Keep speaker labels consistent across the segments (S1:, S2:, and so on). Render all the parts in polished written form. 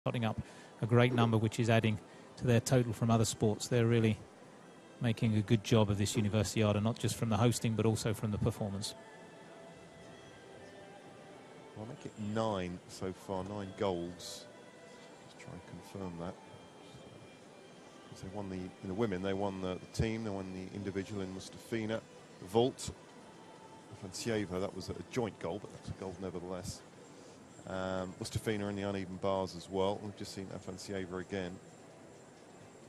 S1: putting up a great number, which is adding to their total from other sports. They're really making a good job of this Universiada, not just from the hosting, but also from the performance.
S2: I'll make it 9 so far, 9 golds. Let's try and confirm that. So they won in the women, they won the team, they won the individual in Mustafina. Vault, Afansieva, that was a joint gold, but that's a gold nevertheless. Mustafina in the uneven bars as well. We've just seen Afansieva again.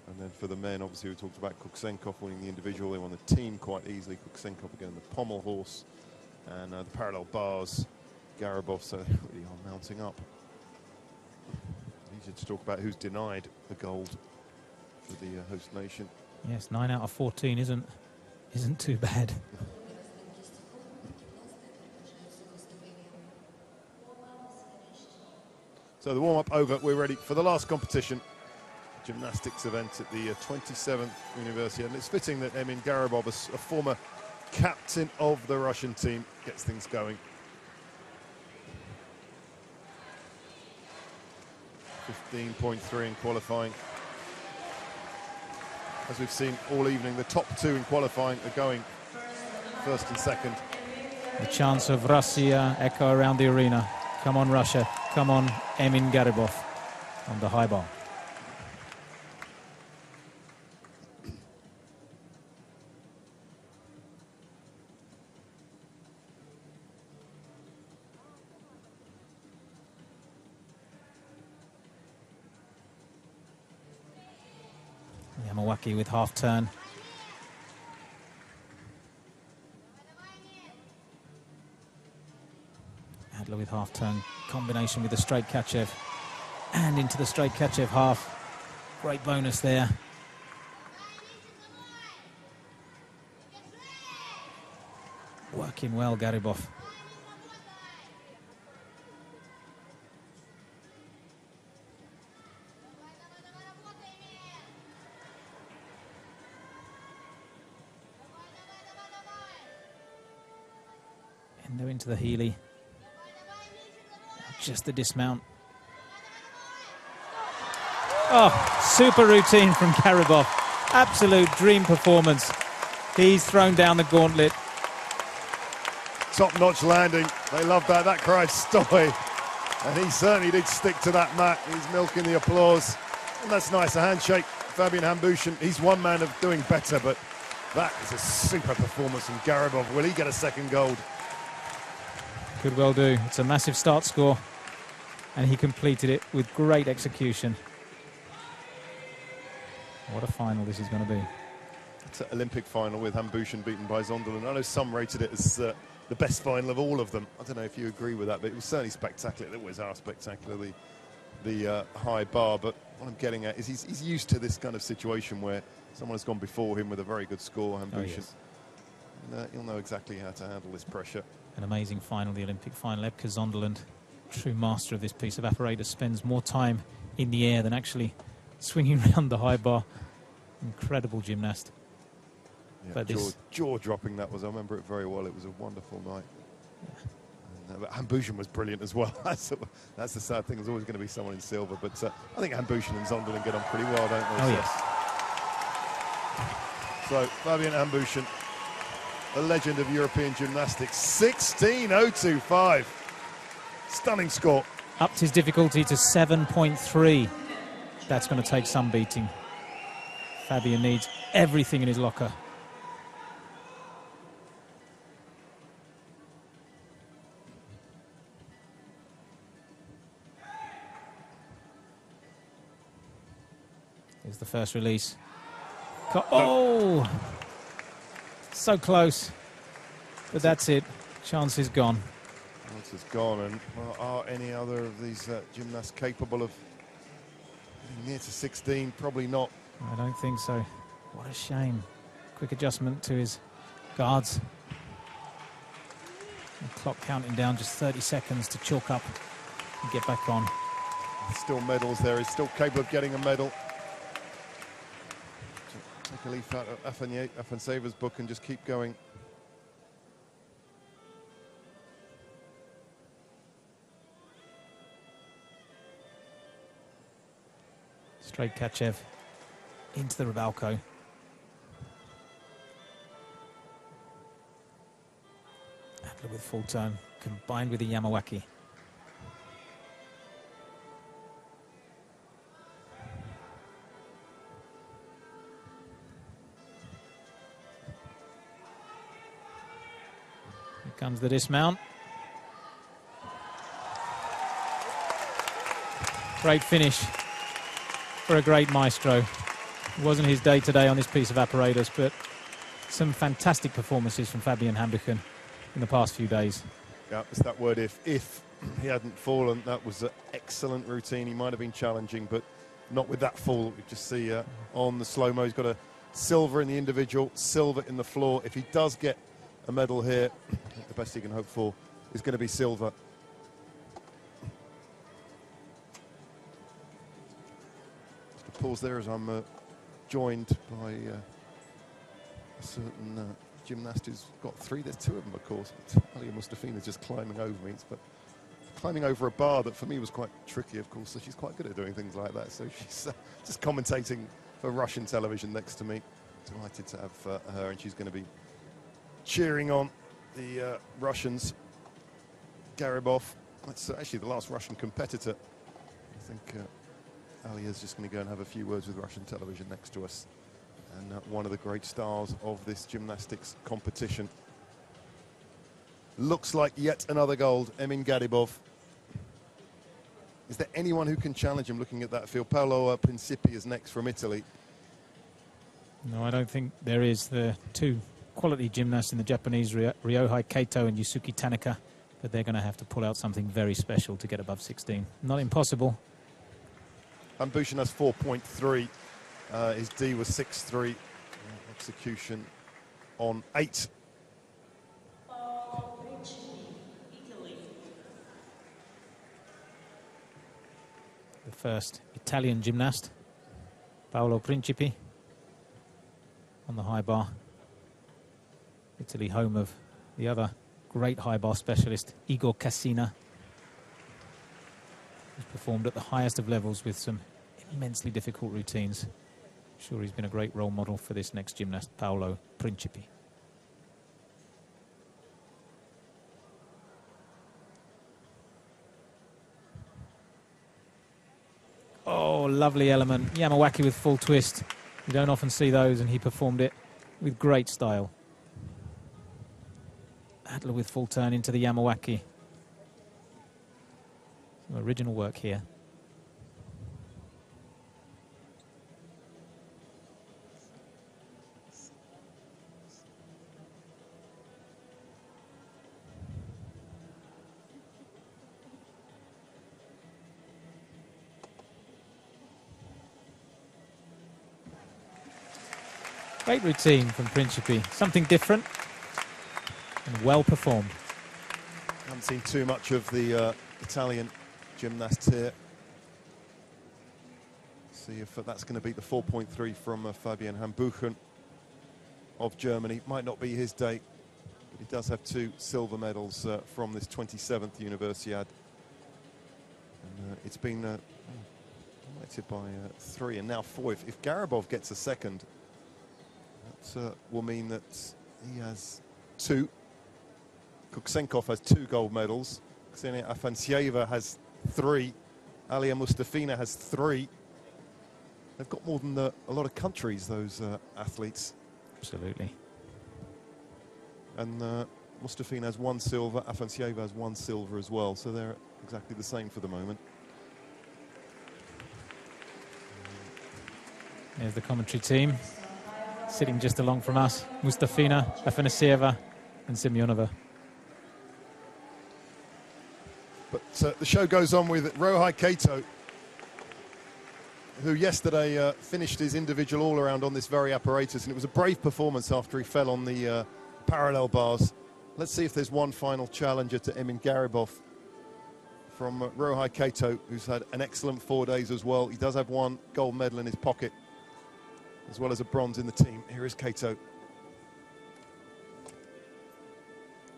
S2: And then for the men, obviously we talked about Kuksenkov winning the individual. They won the team quite easily. Kuksenkov again the pommel horse. And the parallel bars, Garibov, so they really are mounting up. Easier to talk about who's denied the gold for the host nation.
S1: Yes, 9 out of 14 isn't too bad.
S2: So the warm-up over, we're ready for the last competition. Gymnastics event at the 27th Universiade. And it's fitting that Emin Garibov, a former captain of the Russian team, gets things going. 15.3 in qualifying. As we've seen all evening, the top 2 in qualifying are going first and second.
S1: The chants of Russia echo around the arena. Come on, Russia. Come on, Emin Garibov on the high bar. Yamawaki with half turn. Adler with half turn, combination with the straight Kachev and into the straight Kachev half. Great bonus there. Working well, Garibov. Endo into the Healy. Just the dismount. Oh, super routine from Garibov. Absolute dream performance. He's thrown down the gauntlet.
S2: Top-notch landing. They love that. That cried stoy. And he certainly did stick to that mat. He's milking the applause. And that's nice. A handshake. Fabian Hambuechen. He's one man of doing better, but that is a super performance from Garibov. Will he get a second gold?
S1: Could well do. It's a massive start score. And he completed it with great execution. What a final this is going to be.
S2: It's an Olympic final with Hambuechen beaten by Zonderland. I know some rated it as the best final of all of them. I don't know if you agree with that, but it was certainly spectacular. They always are spectacular, the high bar. But what I'm getting at is he's used to this kind of situation where someone has gone before him with a very good score, Hambuechen. Oh, yes. And, he'll know exactly how to handle this pressure.
S1: An amazing final, the Olympic final. Epke Zonderland, true master of this piece of apparatus, spends more time in the air than actually swinging around the high bar. Incredible gymnast.
S2: Yeah, but jaw-dropping that was. I remember it very well. It was a wonderful night. Yeah. But Hambuechen was brilliant as well. That's the sad thing. There's always going to be someone in silver. But I think Hambuechen and Zonderland get on pretty well, don't they?
S1: Oh, yes.
S2: So Fabian Hambuechen, the legend of European gymnastics, 16.025. Stunning score.
S1: Upped his difficulty to 7.3. That's going to take some beating. Fabian needs everything in his locker. Here's the first release. Oh! So close. But that's it. Chance is gone.
S2: Chance is gone. And well, are any other of these gymnasts capable of getting near to 16? Probably not.
S1: I don't think so. What a shame. Quick adjustment to his guards. The clock counting down just 30 seconds to chalk up and get back on.
S2: Still medals there. He's still capable of getting a medal. Take a leaf out of Afanseva's book and just keep going.
S1: Straight Kachev into the Rybalko. Adler with full turn combined with the Yamawaki. Here comes the dismount. Great finish for a great maestro. It wasn't his day today on this piece of apparatus, but some fantastic performances from Fabian Hambuechen in the past few days.
S2: Yeah, it's that word if. If he hadn't fallen, that was an excellent routine. He might have been challenging, but not with that fall. We just see on the slow-mo, he's got a silver in the individual, silver in the floor. If he does get a medal here, I think the best he can hope for is going to be silver. Pause there as I'm joined by a certain gymnast who's got three. There's two of them, of course. Alia Mustafina's just climbing over me, but climbing over a bar that for me was quite tricky, of course. So she's quite good at doing things like that. So she's just commentating for Russian television next to me. Delighted to have her, and she's going to be cheering on the Russians. Garibov. That's actually the last Russian competitor. I think. Alia's just going to go and have a few words with Russian television next to us. And one of the great stars of this gymnastics competition. Looks like yet another gold, Emin Garibov. Is there anyone who can challenge him looking at that field? Paolo Principi is next from Italy.
S1: No, I don't think there is. The two quality gymnasts in the Japanese, Ryohei Kato and Yusuke Tanaka, but they're going to have to pull out something very special to get above 16. Not impossible.
S2: Hambuechen has 4.3. His D was 6.3. Execution on 8.
S1: The first Italian gymnast, Paolo Principi, on the high bar. Italy, home of the other great high bar specialist, Igor Cassina, who's performed at the highest of levels with some immensely difficult routines. I'm sure he's been a great role model for this next gymnast, Paolo Principi. Oh, lovely element. Yamawaki with full twist. You don't often see those, and he performed it with great style. Adler with full turn into the Yamawaki. Some original work here. Great routine from Principi. Something different and well performed.
S2: Haven't seen too much of the Italian gymnasts here. See if that's going to beat the 4.3 from Fabian Hambuechen of Germany. Might not be his day, but he does have 2 silver medals from this 27th Universiade. And it's been dominated by 3 and now 4. If Garibov gets a second, that will mean that he has 2. Kuksenkov has 2 gold medals. Ksenia Afansieva has 3. Alia Mustafina has 3. They've got more than a lot of countries, those athletes.
S1: Absolutely.
S2: And Mustafina has 1 silver, Afansieva has 1 silver as well, so they're exactly the same for the moment.
S1: There's the commentary team, sitting just along from us. Mustafina, Afanasieva and Semyonova.
S2: But the show goes on with Ryohei Kato, who yesterday finished his individual all-around on this very apparatus, and it was a brave performance after he fell on the parallel bars. Let's see if there's one final challenger to Emin Garibov from Ryohei Kato, who's had an excellent 4 days as well. He does have 1 gold medal in his pocket, as well as a bronze in the team. Here is Kato.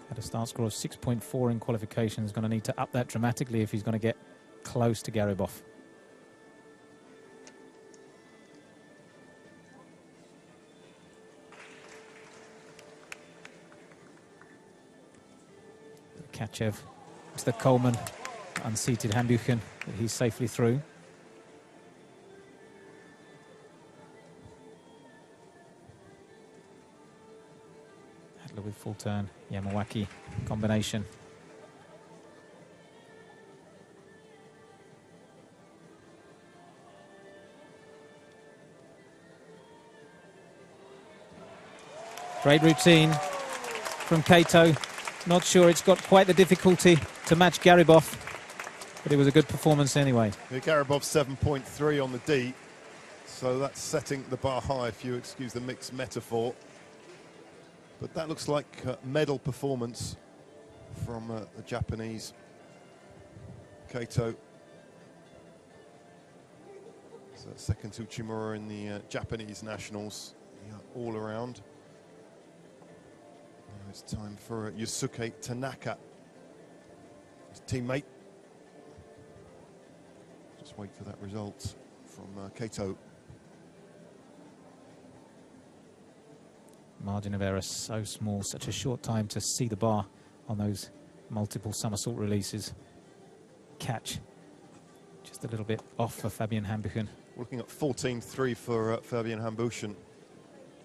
S1: Had a start score of 6.4 in qualifications. Going to need to up that dramatically if he's going to get close to Garibov. Kachev to the Coleman, unseated hambuechen, but he's safely through. Adler with full turn, Yamawaki combination. Great routine from Kato. Not sure it's got quite the difficulty to match Garibov, but it was a good performance anyway.
S2: Yeah, Garibov 7.3 on the D, so that's setting the bar high, if you excuse the mixed metaphor. But that looks like a medal performance from the Japanese Kato. So second to Uchimura in the Japanese nationals, all around. Now it's time for Yusuke Tanaka, his teammate. Just wait for that result from Kato.
S1: Margin of error so small, such a short time to see the bar on those multiple somersault releases. Catch just a little bit off for Fabian hambuechen.
S2: Looking at 14.3 for Fabian hambuechen.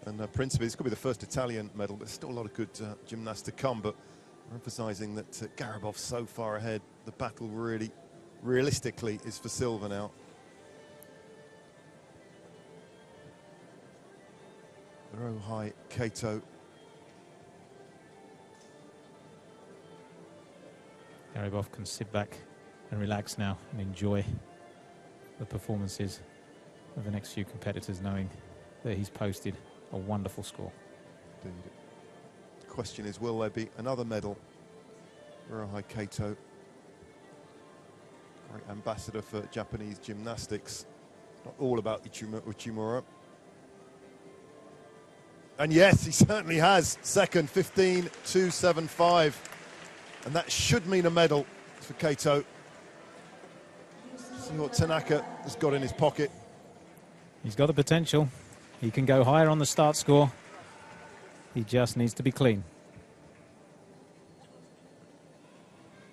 S2: And Principi, this could be the first Italian medal, but there's still a lot of good gymnasts to come. But we're emphasising that Garibov's so far ahead. The battle really, realistically, is for silver now. Ryohei Kato.
S1: Garibov can sit back and relax now and enjoy the performances of the next few competitors, knowing that he's posted a wonderful score.
S2: Indeed. The question is, will there be another medal? Ryohei Kato, great ambassador for Japanese gymnastics. Not all about Uchimura. And yes, he certainly has. Second, 15.275. And that should mean a medal for Kato. See what Tanaka has got in his pocket.
S1: He's got the potential. He can go higher on the start score. He just needs to be clean.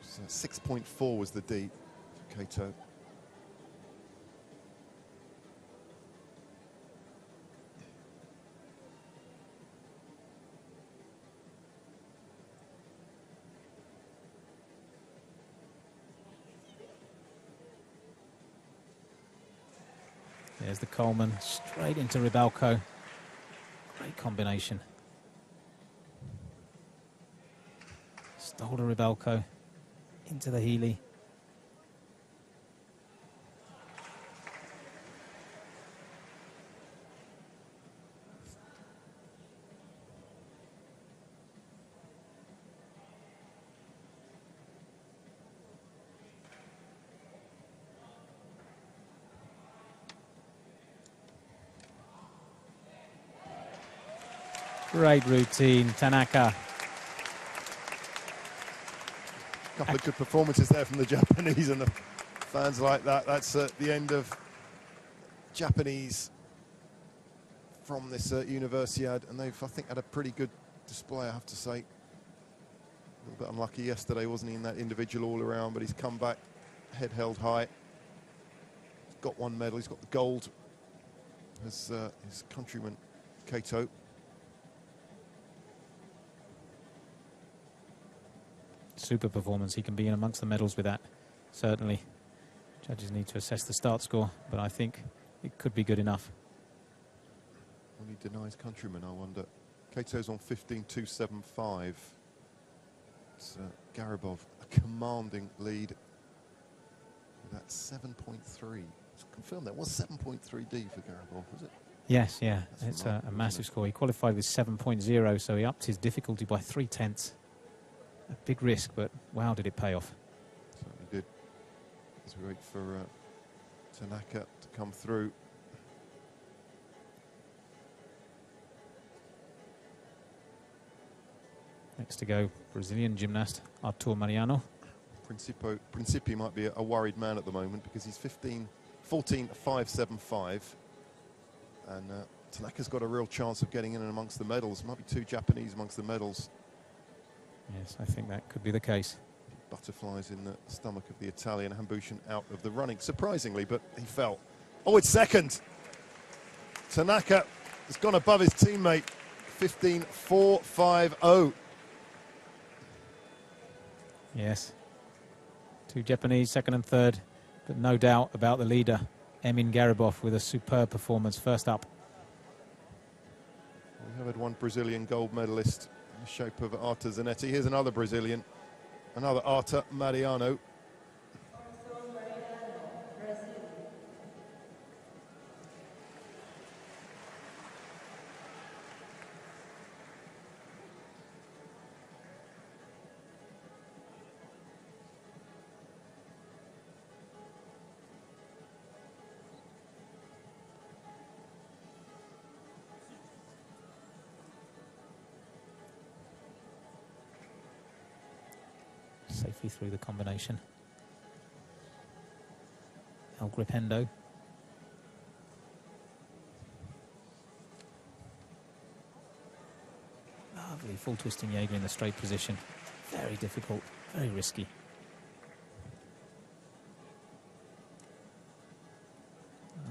S2: So 6.4 was the D for Kato.
S1: There's the Coleman, straight into Rybalko. Great combination. Stole to Rybalko, into the Healy. Great routine, Tanaka.
S2: A couple of good performances there from the Japanese, and the fans like that. That's the end of Japanese from this Universiade, and they've, I think, had a pretty good display, I have to say. A little bit unlucky yesterday, wasn't he, in that individual all around, but he's come back, head held high. He's got one medal, he's got the gold as his countryman Kato.
S1: Super performance. He can be in amongst the medals with that, certainly. Judges need to assess the start score, but I think it could be good enough.
S2: Only denies countryman, I wonder. Kato's on 15.275. It's Garibov, a commanding lead. That's 7.3. It's confirmed that was 7.3D for Garibov, was it?
S1: Yes, yeah.
S2: That's
S1: it's a massive score. He qualified with 7.0, so he upped his difficulty by 0.3. A big risk, but wow, did it pay off.
S2: Certainly did. As we wait for Tanaka to come through.
S1: Next to go, Brazilian gymnast Artur Mariano.
S2: Principi might be a worried man at the moment because he's 14.575. And Tanaka's got a real chance of getting in and amongst the medals. Might be two Japanese amongst the medals.
S1: Yes, I think that could be the case.
S2: butterflies in the stomach of the Italian. Hambuechen out of the running, surprisingly, but he fell. Oh, it's second. Tanaka has gone above his teammate. 15.450.
S1: Yes. Two Japanese, second and third, but no doubt about the leader, Emin Garibov, with a superb performance first up.
S2: We have had one Brazilian gold medalist in the shape of Arta Zanetti. Here's another Brazilian, another Arta Mariano.
S1: Safely through the combination. El Gripendo. Lovely full twisting Jaeger in the straight position. Very difficult, very risky.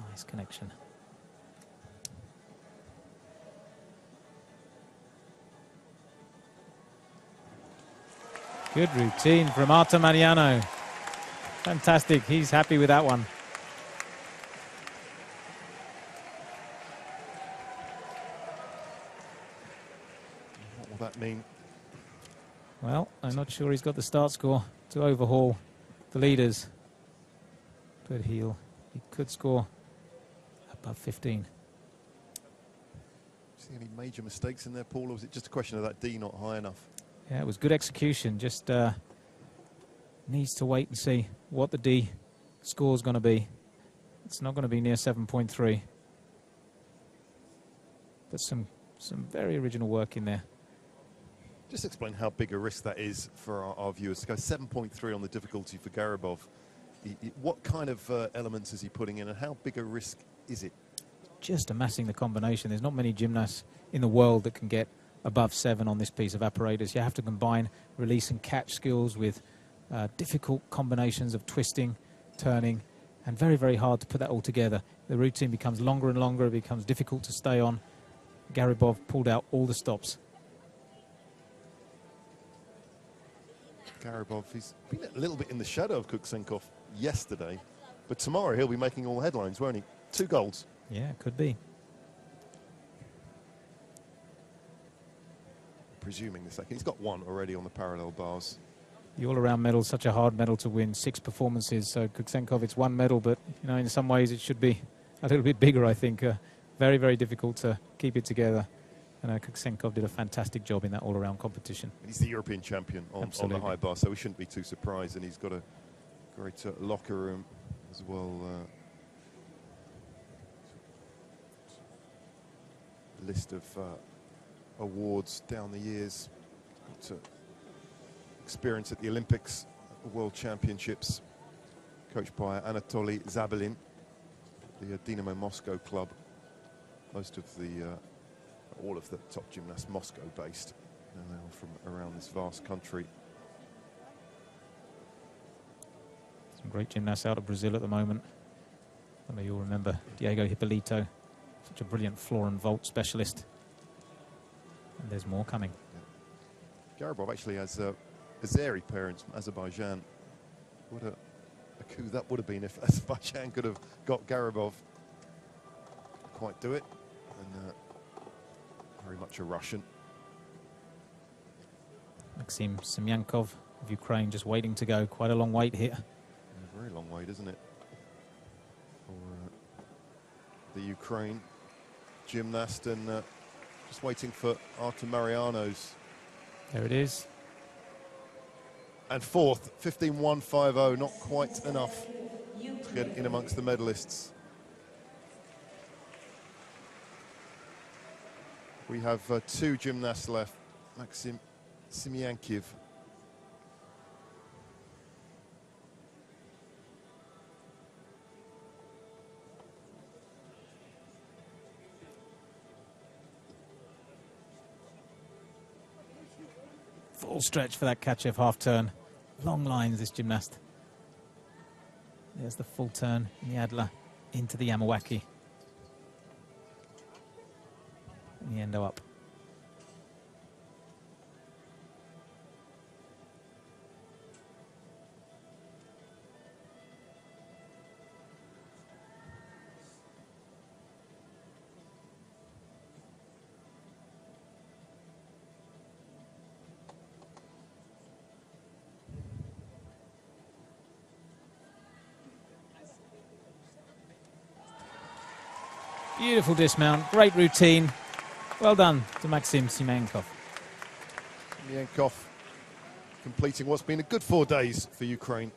S1: Nice connection. Good routine from Arta Mariano. Fantastic, he's happy with that one.
S2: What will that mean?
S1: Well, I'm not sure he's got the start score to overhaul the leaders, but he could score above 15.
S2: See any major mistakes in there, Paul, or was it just a question of that D not high enough?
S1: Yeah, it was good execution. Just needs to wait and see what the D score is going to be. It's not going to be near 7.3. But some very original work in there.
S2: Just explain how big a risk that is for our viewers. To go 7.3 on the difficulty for Garibov. What kind of elements is he putting in, and how big a risk is it?
S1: Just amassing the combination. There's not many gymnasts in the world that can get above 7 on this piece of apparatus. You have to combine release and catch skills with difficult combinations of twisting, turning, and very, very hard to put that all together. The routine becomes longer and longer. It becomes difficult to stay on. Garibov pulled out all the stops.
S2: Garibov, he's been a little bit in the shadow of Kuksenkov yesterday, but tomorrow he'll be making all the headlines, won't he? 2 golds.
S1: Yeah, it could be.
S2: Presuming the second. He's got 1 already on the parallel bars.
S1: The all-around medal is such a hard medal to win. 6 performances. So Kuksenkov, it's 1 medal, but you know, in some ways it should be a little bit bigger, I think. Very, very difficult to keep it together. And Kuksenkov did a fantastic job in that all-around competition.
S2: And he's the European champion on the high bar, so we shouldn't be too surprised. And he's got a great locker room as well. List of awards down the years. Got experience at the Olympics, World Championships, coached by Anatoly Zabelin, the Dynamo Moscow club. Most of the, all of the top gymnasts Moscow-based, and they're all from around this vast country.
S1: Some great gymnasts out of Brazil at the moment. I know you'll remember Diego Hipólito, such a brilliant floor and vault specialist. And there's more coming.
S2: Yeah. Garibov actually has Azeri parents from Azerbaijan. What a coup that would have been if Azerbaijan could have got Garibov. Quite do it. And very much a Russian.
S1: Maksym Semiankiv of Ukraine just waiting to go. Quite a long wait here.
S2: A very long wait, isn't it? For the Ukraine gymnast, and just waiting for Arta Mariano's.
S1: There it is.
S2: And 4th, 15.150, not quite enough to get in amongst the medalists. We have 2 gymnasts left. Maksym Semiankiv.
S1: Full stretch for that Kachev half turn. long lines, this gymnast. There's the full turn in the Adler into the Yamawaki. And the endo up. Beautiful dismount, great routine. Well done to Maksym Semiankiv.
S2: Semiankiv completing what's been a good 4 days for Ukraine.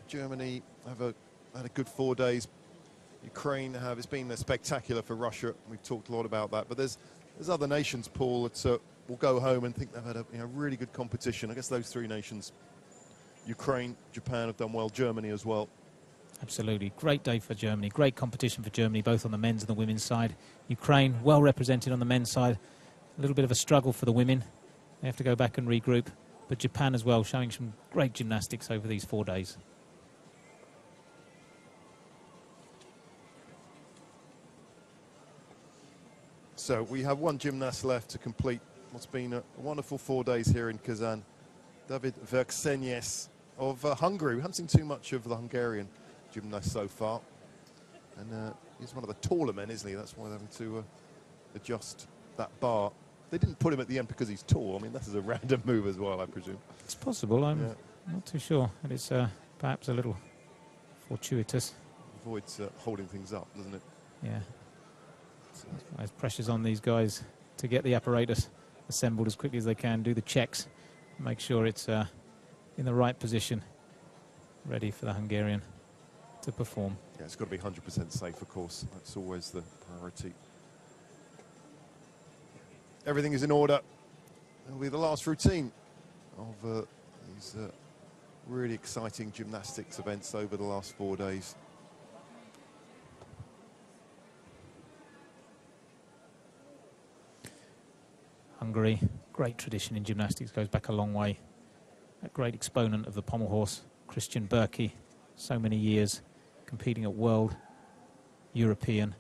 S2: Germany have had a good 4 days. Ukraine it's been spectacular for Russia. We've talked a lot about that, but there's other nations, Paul, that will go home and think they've had a really good competition. I guess those 3 nations, Ukraine, Japan, have done well. Germany as well.
S1: Absolutely. Great day for Germany. Great competition for Germany, both on the men's and the women's side. Ukraine, well represented on the men's side. A little bit of a struggle for the women. They have to go back and regroup. But Japan as well, showing some great gymnastics over these 4 days.
S2: So we have 1 gymnast left to complete what's been a wonderful 4 days here in Kazan. David Vecsernyes of Hungary. We haven't seen too much of the Hungarian gymnast so far, and he's one of the taller men, isn't he? That's why they're having to adjust that bar. They didn't put him at the end because he's tall. I mean, this is a random move as well, I presume.
S1: It's possible. I'm not too sure. And it's perhaps a little fortuitous.
S2: Avoids holding things up, doesn't it?
S1: Yeah. There's pressures on these guys to get the apparatus assembled as quickly as they can, do the checks, make sure it's in the right position, ready for the Hungarian to perform.
S2: Yeah, it's got to be 100% safe, of course. That's always the priority. Everything is in order. It'll be the last routine of these really exciting gymnastics events over the last 4 days.
S1: Hungary, great tradition in gymnastics, goes back a long way. A great exponent of the pommel horse, Christian Berkey, so many years competing at world, European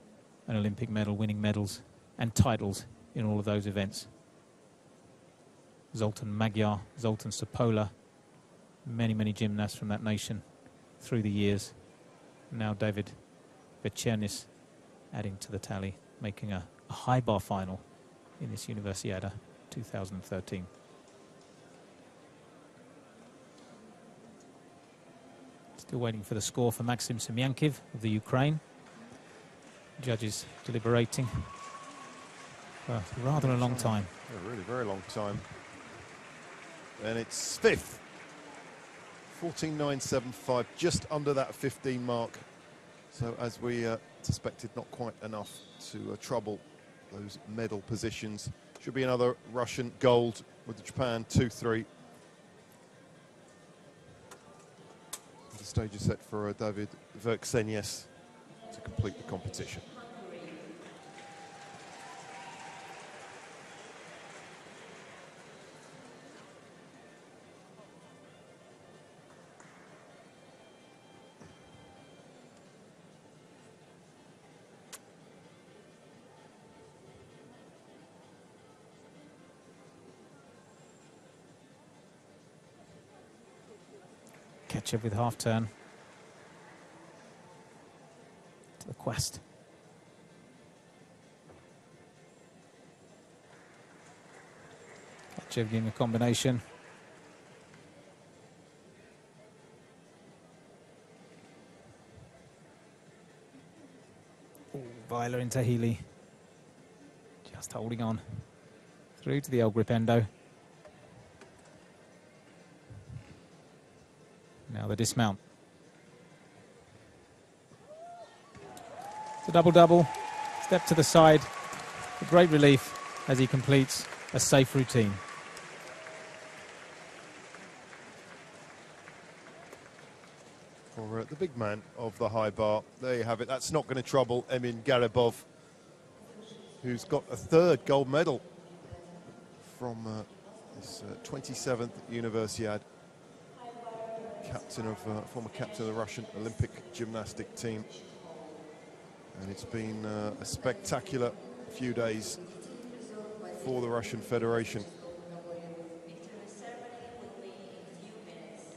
S1: and Olympic medal, winning medals and titles in all of those events. Zoltan Magyar, Zoltan Sopola, many gymnasts from that nation through the years. Now David Vecsernyes adding to the tally, making a high bar final in this Universiada 2013. Still waiting for the score for Maksym Semiankiv of the Ukraine. Judges deliberating for rather a long time.
S2: A really very long time. And it's 5th. 14.975, just under that 15 mark. So as we suspected, not quite enough to trouble those medal positions. Should be another Russian gold with the Japan 2-3. The stage is set for David Vecsernyes to complete the competition.
S1: Ketchup with half turn to the quest. Ketchup getting a combination. Weiler into Healy. Just holding on through to the L grip endo. Now the dismount. It's a double-double. Step to the side. A great relief as he completes a safe routine.
S2: For the big man of the high bar, there you have it. That's not going to trouble Emin Garibov, who's got a 3rd gold medal from this 27th Universiade. former captain of the Russian Olympic gymnastic team. And it's been a spectacular few days for the Russian Federation.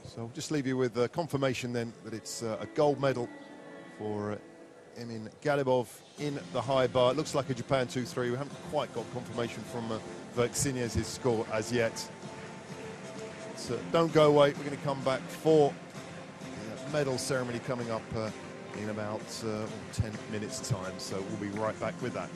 S2: So I'll just leave you with confirmation then that it's a gold medal for emin garibov in the high bar. It looks like a Japan 2-3. We haven't quite got confirmation from vecsernyes' score as yet. So don't go away. We're going to come back for the medal ceremony coming up in about 10 minutes' time. So we'll be right back with that.